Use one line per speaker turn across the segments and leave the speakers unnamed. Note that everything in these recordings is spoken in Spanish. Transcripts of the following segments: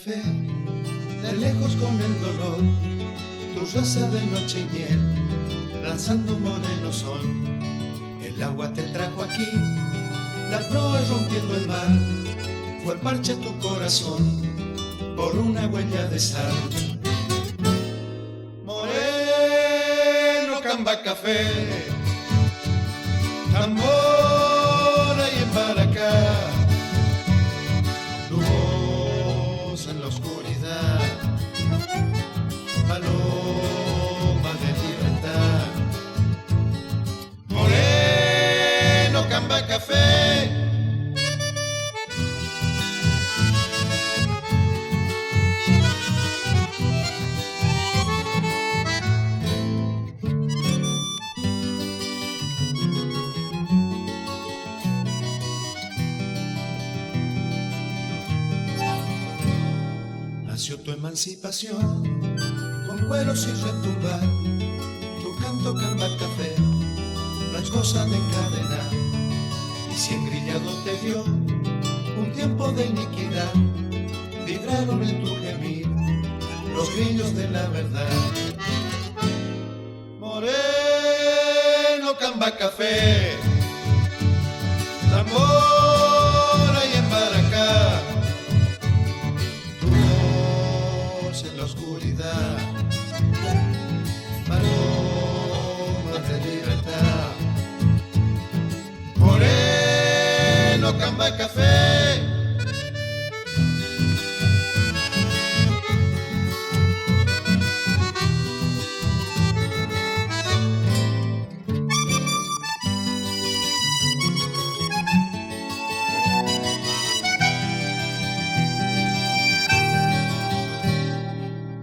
café, de lejos con el dolor, tu raza de noche y miel, lanzando un moreno sol. El agua te trajo aquí, las proas rompiendo el mar, fue el parche tu corazón, por una huella de sal. Moreno, camba, café, tambora y embaracá, tu voz en la oscuridad, paloma de libertad. Moreno, camba, café, nació tu emancipación, con cueros y retumbar, tu canto camba café, no es cosa de encadenar, y si engrillado te dio un tiempo de iniquidad, vibraron en tu gemir los grillos de la verdad. Moreno, camba café, tambora y embaracá, en la oscuridad, paloma de libertad. Moreno, camba, café,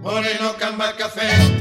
moreno, camba, café.